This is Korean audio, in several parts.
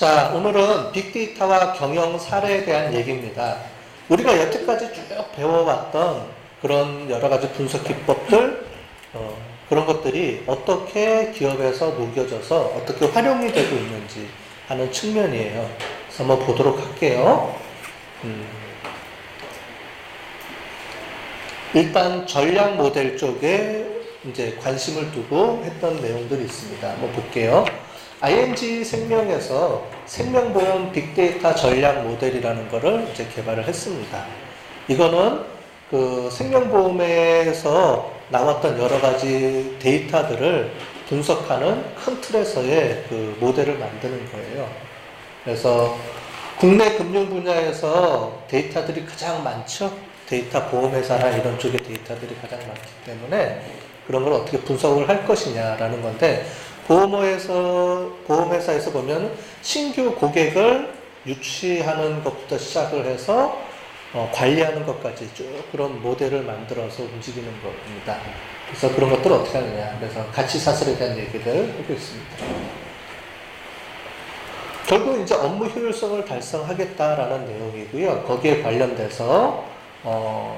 자, 오늘은 빅데이터와 경영 사례에 대한 얘기입니다. 우리가 여태까지 쭉 배워왔던 그런 여러 가지 분석 기법들, 그런 것들이 어떻게 기업에서 녹여져서 어떻게 활용이 되고 있는지 하는 측면이에요. 그래서 한번 보도록 할게요. 일단 전략 모델 쪽에 이제 관심을 두고 했던 내용들이 있습니다. 한번 볼게요. ING 생명에서 생명보험 빅데이터 전략 모델이라는 거를 이제 개발을 했습니다. 이거는 그 생명보험에서 나왔던 여러 가지 데이터들을 분석하는 큰 틀에서의 그 모델을 만드는 거예요. 그래서 국내 금융 분야에서 데이터들이 가장 많죠. 데이터 보험회사나 이런 쪽의 데이터들이 가장 많기 때문에 그런 걸 어떻게 분석을 할 것이냐라는 건데, 보험회사에서 보면 신규 고객을 유치하는 것부터 시작을 해서 관리하는 것까지 쭉 그런 모델을 만들어서 움직이는 겁니다. 그래서 그런 것들을 어떻게 하느냐. 그래서 가치 사슬에 대한 얘기를 하고 있습니다. 결국 이제 업무 효율성을 달성하겠다라는 내용이고요. 거기에 관련돼서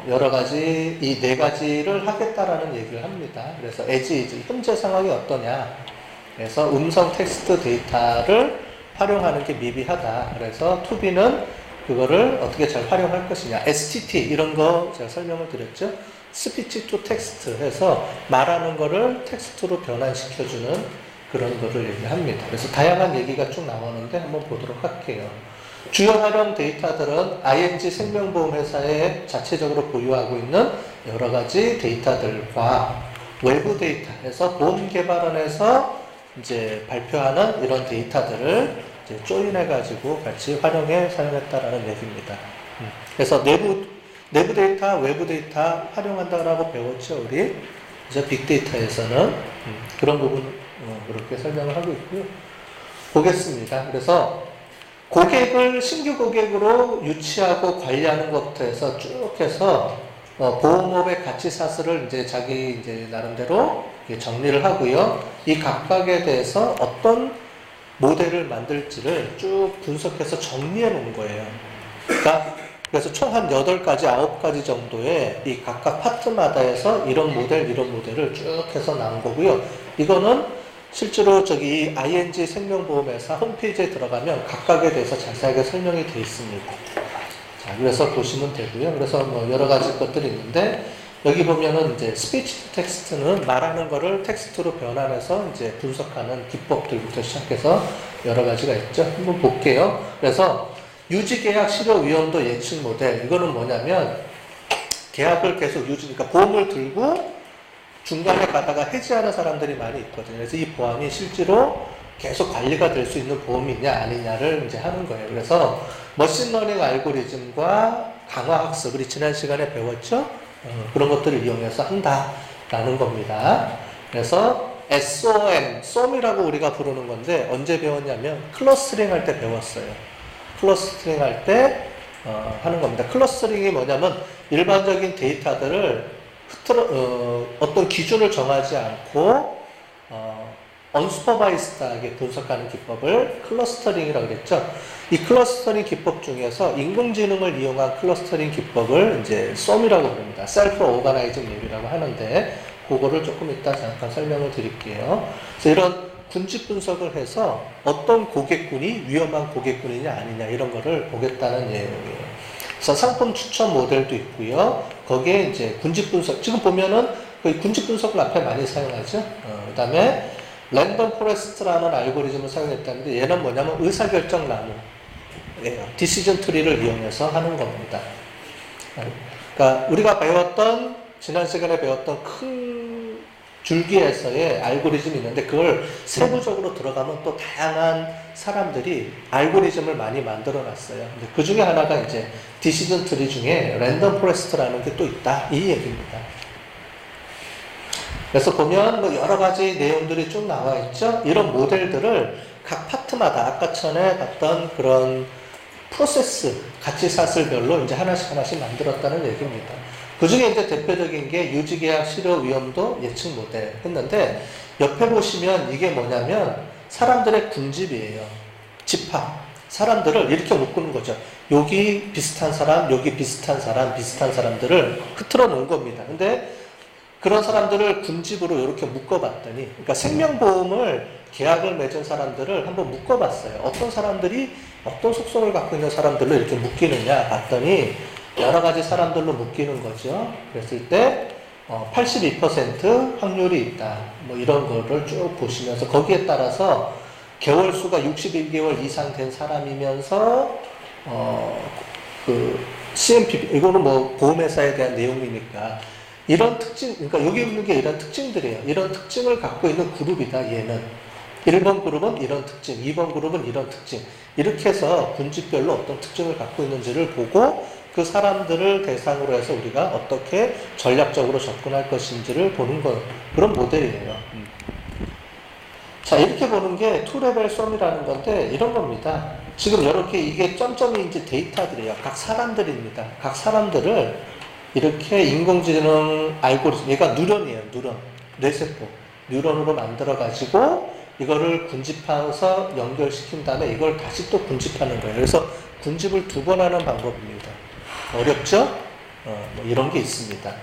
여러 가지 이 네 가지를 하겠다라는 얘기를 합니다. 그래서 as is, 현재 상황이 어떠냐. 그래서 음성 텍스트 데이터를 활용하는 게 미비하다. 그래서 to be는 그거를 어떻게 잘 활용할 것이냐. STT 이런 거 제가 설명을 드렸죠. 스피치 투 텍스트 해서 말하는 거를 텍스트로 변환시켜주는 그런 거를 얘기합니다. 그래서 다양한 얘기가 쭉 나오는데 한번 보도록 할게요. 주요 활용 데이터들은 ING 생명보험회사에 자체적으로 보유하고 있는 여러 가지 데이터들과 외부 데이터에서 보험개발원에서 이제 발표하는 이런 데이터들을 이제 조인해가지고 같이 활용해 사용했다라는 얘기입니다. 그래서 내부 데이터, 외부 데이터 활용한다라고 배웠죠, 우리. 그래서 빅데이터에서는 그런 부분 그렇게 설명을 하고 있고요. 보겠습니다. 그래서 신규 고객으로 유치하고 관리하는 것부터 해서 쭉 해서 보험업의 가치 사슬을 이제 자기 이제 나름대로 정리를 하고요. 이 각각에 대해서 어떤 모델을 만들지를 쭉 분석해서 정리해 놓은 거예요. 그래서 총 한 8가지, 9가지 정도의 이 각각 파트마다에서 이런 모델을 쭉 해서 나온 거고요. 이거는 실제로 저기 ING 생명보험회사 홈페이지에 들어가면 각각에 대해서 자세하게 설명이 되어 있습니다. 자, 그래서 보시면 되고요. 그래서 뭐 여러 가지 것들이 있는데, 여기 보면은 이제 스피치 투 텍스트는 말하는 거를 텍스트로 변환해서 이제 분석하는 기법들부터 시작해서 여러 가지가 있죠. 한번 볼게요. 그래서 유지계약 실효 위험도 예측 모델. 이거는 뭐냐면, 계약을 계속 그러니까 보험을 들고 중간에 가다가 해지하는 사람들이 많이 있거든요. 그래서 이 보험이 실제로 계속 관리가 될 수 있는 보험이냐 아니냐를 이제 하는 거예요. 그래서 머신러닝 알고리즘과 강화학습, 우리 지난 시간에 배웠죠? 그런 것들을 이용해서 한다라는 겁니다. 그래서 SOM이라고 우리가 부르는 건데, 언제 배웠냐면 클러스터링 할 때 배웠어요. 클러스터링 할 때 하는 겁니다. 클러스터링이 뭐냐면 일반적인 데이터들을 어떤 기준을 정하지 않고 언슈퍼바이스드하게 분석하는 기법을 클러스터링이라고 그랬죠. 이 클러스터링 기법 중에서 인공지능을 이용한 클러스터링 기법을 이제 SOM이라고 부릅니다. 셀프 오거나이징 랩이라고 하는데, 그거를 조금 이따 잠깐 설명을 드릴게요. 그래서 이런 군집 분석을 해서 어떤 고객군이 위험한 고객군이냐 아니냐 이런 거를 보겠다는 내용이에요. 그래서 상품 추천 모델도 있고요. 거기에 이제 군집 분석, 지금 보면은 거의 군집 분석을 앞에 많이 사용하죠. 그 다음에 랜덤 포레스트라는 알고리즘을 사용했다는데, 얘는 뭐냐면 의사결정 나무예요. 디시전 트리를 이용해서 하는 겁니다. 그러니까 우리가 지난 시간에 배웠던 큰 줄기에서의 알고리즘이 있는데, 그걸 세부적으로 들어가면 또 다양한 사람들이 알고리즘을 많이 만들어 놨어요. 그 중에 하나가 이제 디시전 트리 중에 랜덤 포레스트라는 게 또 있다, 이 얘기입니다. 그래서 보면 뭐 여러 가지 내용들이 쭉 나와 있죠. 이런 모델들을 각 파트마다 아까 전에 봤던 그런 프로세스, 가치 사슬별로 이제 하나씩 만들었다는 얘기입니다. 그 중에 이제 대표적인 게 유지계약 실효 위험도 예측 모델 했는데, 옆에 보시면 이게 뭐냐면 사람들의 군집이에요. 집합, 사람들을 이렇게 묶는 거죠. 여기 비슷한 사람, 여기 비슷한 사람, 비슷한 사람들을 흐트러 놓은 겁니다. 근데 그런 사람들을 군집으로 이렇게 묶어봤더니, 그러니까 생명보험을 계약을 맺은 사람들을 한번 묶어봤어요. 어떤 사람들이 어떤 속성을 갖고 있는 사람들로 이렇게 묶이느냐 봤더니 여러 가지 사람들로 묶이는 거죠. 그랬을 때 82% 확률이 있다. 뭐 이런 거를 쭉 보시면서 거기에 따라서 개월 수가 61개월 이상 된 사람이면서 그 CMP 이거는 뭐 보험회사에 대한 내용이니까 이런 특징, 그러니까 여기 있는 게 이런 특징들이에요. 이런 특징을 갖고 있는 그룹이다. 얘는 1번 그룹은 이런 특징, 2번 그룹은 이런 특징. 이렇게 해서 군집별로 어떤 특징을 갖고 있는지를 보고 그 사람들을 대상으로 해서 우리가 어떻게 전략적으로 접근할 것인지를 보는 그런 모델이에요. 자, 이렇게 보는 게 투레벨 썸이라는 건데 이런 겁니다. 지금 이렇게 이게 점점이 이제 데이터들이에요. 각 사람들입니다. 각 사람들을 이렇게 인공지능 알고리즘, 얘가 뉴런이에요. 뉴런, 뇌세포, 뉴런으로 만들어가지고 이거를 군집해서 연결시킨 다음에 이걸 다시 또 군집하는 거예요. 그래서 군집을 2번 하는 방법입니다. 어렵죠? 뭐 이런 게 있습니다.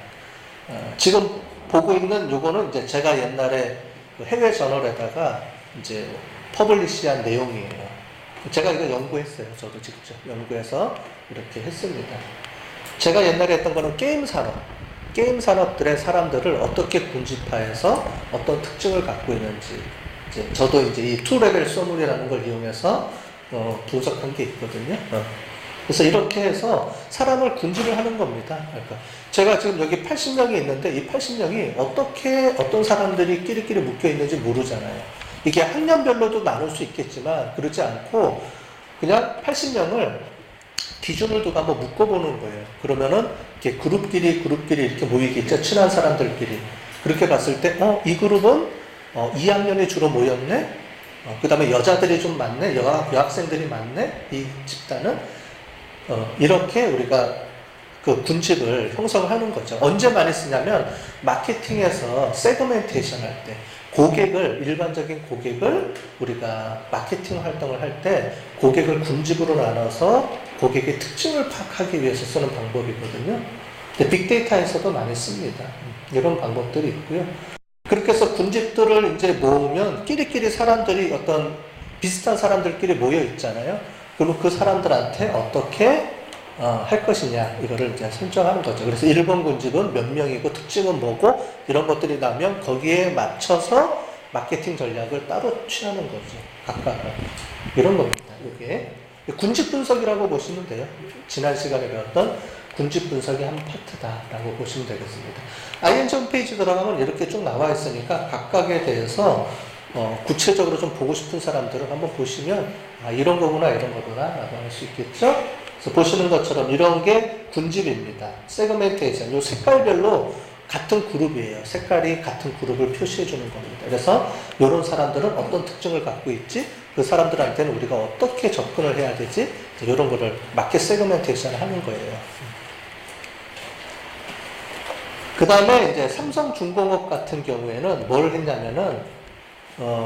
지금 보고 있는 요거는 이제 제가 옛날에 그 해외 저널에다가 이제 퍼블리시한 내용이에요. 제가 이거 연구했어요. 저도 직접 연구해서 이렇게 했습니다. 제가 옛날에 했던 거는 게임 산업, 게임 산업들의 사람들을 어떻게 군집화해서 어떤 특징을 갖고 있는지, 이제 저도 이제 이 투레벨 소물이라는 걸 이용해서 분석한 게 있거든요. 그래서 이렇게 해서 사람을 군집을 하는 겁니다. 그러니까 제가 지금 여기 80명이 있는데 이 80명이 어떻게 어떤 사람들이 끼리끼리 묶여 있는지 모르잖아요. 이게 학년별로도 나눌 수 있겠지만 그러지 않고 그냥 80명을 기준을 두고 한번 묶어보는 거예요. 그러면은 이렇게 그룹끼리 이렇게 모이겠죠. 친한 사람들끼리. 그렇게 봤을 때, 이 그룹은 2학년이 주로 모였네? 그 다음에 여자들이 좀 많네? 여학생들이 많네? 이 집단은? 이렇게 우리가 그 군집을 형성하는 거죠. 언제 많이 쓰냐면, 마케팅에서 세그멘테이션 할 때, 일반적인 고객을 우리가 마케팅 활동을 할 때 고객을 군집으로 나눠서 고객의 특징을 파악하기 위해서 쓰는 방법이거든요. 근데 빅데이터에서도 많이 씁니다. 이런 방법들이 있고요. 그렇게 해서 군집들을 이제 모으면 끼리끼리 사람들이 어떤 비슷한 사람들끼리 모여 있잖아요. 그리고 그 사람들한테 어떻게 할 것이냐 이거를 이제 설정하는 거죠. 그래서 1번 군집은 몇 명이고 특징은 뭐고 이런 것들이 나면 거기에 맞춰서 마케팅 전략을 따로 취하는 거죠. 각각 이런 겁니다. 이게 군집 분석이라고 보시면 돼요. 지난 시간에 배웠던 군집 분석의 한 파트다라고 보시면 되겠습니다. ING 홈페이지 들어가면 이렇게 쭉 나와 있으니까 각각에 대해서 구체적으로 좀 보고 싶은 사람들은 한번 보시면 이런 거구나 이런 거구나 라고 할 수 있겠죠. 그래서 보시는 것처럼 이런 게 군집입니다. 세그멘테이션, 이 색깔별로 같은 그룹이에요. 색깔이 같은 그룹을 표시해 주는 겁니다. 그래서 이런 사람들은 어떤 특징을 갖고 있지? 그 사람들한테는 우리가 어떻게 접근을 해야 되지? 이런 거를 마켓 세그멘테이션 하는 거예요. 그 다음에 이제 삼성중공업 같은 경우에는 뭘 했냐면은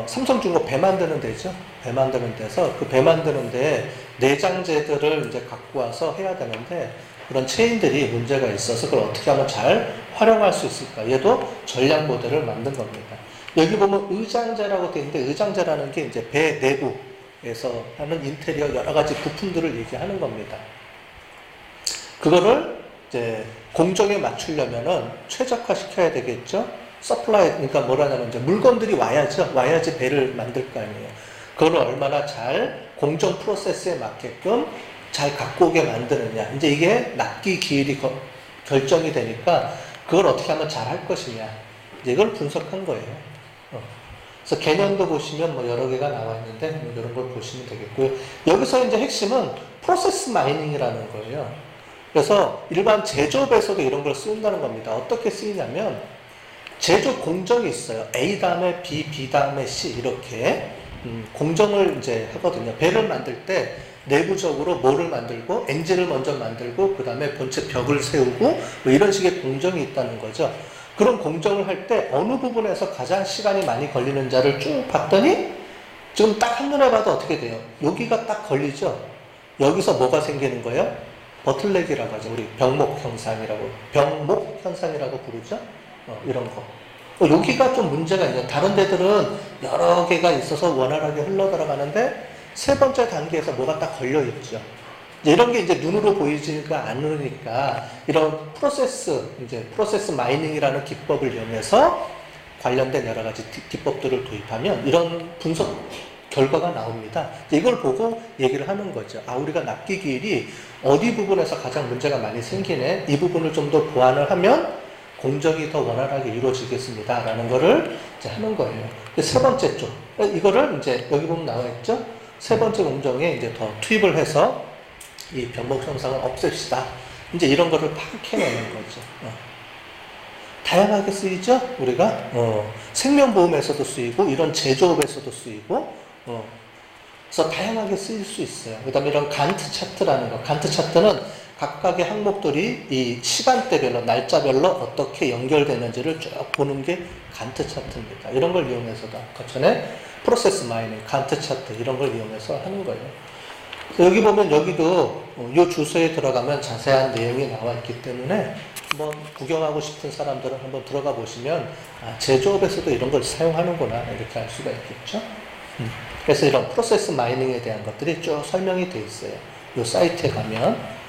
삼성중공업 배 만드는 데죠. 배 만드는 데서 그 배 만드는 데 내장재들을 이제 갖고 와서 해야 되는데 그런 체인들이 문제가 있어서 그걸 어떻게 하면 잘 활용할 수 있을까? 얘도 전략 모델을 만든 겁니다. 여기 보면 의장재라고 되어 있는데 의장재라는 게 이제 배 내부에서 하는 인테리어 여러 가지 부품들을 얘기하는 겁니다. 그거를 이제 공정에 맞추려면은 최적화 시켜야 되겠죠? 서플라이, 그러니까 뭐라냐면 이제 물건들이 와야죠. 와야지 배를 만들 거 아니에요. 그걸 얼마나 잘 공정 프로세스에 맞게끔 잘 갖고 오게 만드느냐. 이제 이게 납기 기일이 결정이 되니까 그걸 어떻게 하면 잘 할 것이냐. 이제 이걸 분석한 거예요. 그래서 개념도 보시면 뭐 여러 개가 나와 있는데 뭐 이런 걸 보시면 되겠고요. 여기서 이제 핵심은 프로세스 마이닝이라는 거예요. 그래서 일반 제조업에서도 이런 걸 쓰인다는 겁니다. 어떻게 쓰이냐면 제조 공정이 있어요. A 다음에 B, B 다음에 C 이렇게 공정을 이제 하거든요. 배를 만들 때 내부적으로 뭐를 만들고 엔진을 먼저 만들고 그 다음에 본체 벽을 세우고 뭐 이런 식의 공정이 있다는 거죠. 그런 공정을 할 때 어느 부분에서 가장 시간이 많이 걸리는 자를 쭉 봤더니 지금 딱 한눈에 봐도 어떻게 돼요? 여기가 딱 걸리죠? 여기서 뭐가 생기는 거예요? 버틀렉이라고 하죠. 우리 병목 현상이라고 부르죠? 이런 거. 여기가 좀 문제가 있네요. 다른 데들은 여러 개가 있어서 원활하게 흘러 들어가는데 세 번째 단계에서 뭐가 딱 걸려 있죠. 이런 게 이제 눈으로 보이지가 않으니까 이런 프로세스 마이닝이라는 기법을 이용해서 관련된 여러 가지 기법들을 도입하면 이런 분석 결과가 나옵니다. 이걸 보고 얘기를 하는 거죠. 우리가 납기기일이 어디 부분에서 가장 문제가 많이 생기네. 이 부분을 좀 더 보완을 하면 공정이 더 원활하게 이루어지겠습니다. 라는 거를 이제 하는 거예요. 세 번째 쪽. 이거를 이제 여기 보면 나와 있죠. 세 번째 공정에 이제 더 투입을 해서 이 병목 현상을 없앱시다. 이제 이런 거를 파악해내는 거죠. 다양하게 쓰이죠? 우리가 생명보험에서도 쓰이고 이런 제조업에서도 쓰이고 그래서 다양하게 쓰일 수 있어요. 그 다음에 이런 간트 차트라는 거. 간트 차트는 각각의 항목들이 이 시간대별로, 날짜별로 어떻게 연결되는지를 쭉 보는 게 간트 차트입니다. 이런 걸 이용해서도 아까 전에 프로세스 마이닝, 간트 차트 이런 걸 이용해서 하는 거예요. 여기 보면 여기도 이 주소에 들어가면 자세한 내용이 나와 있기 때문에 한번 구경하고 싶은 사람들은 한번 들어가 보시면 제조업에서도 이런 걸 사용하는구나 이렇게 알 수가 있겠죠. 그래서 이런 프로세스 마이닝에 대한 것들이 쭉 설명이 되어 있어요. 이 사이트에 가면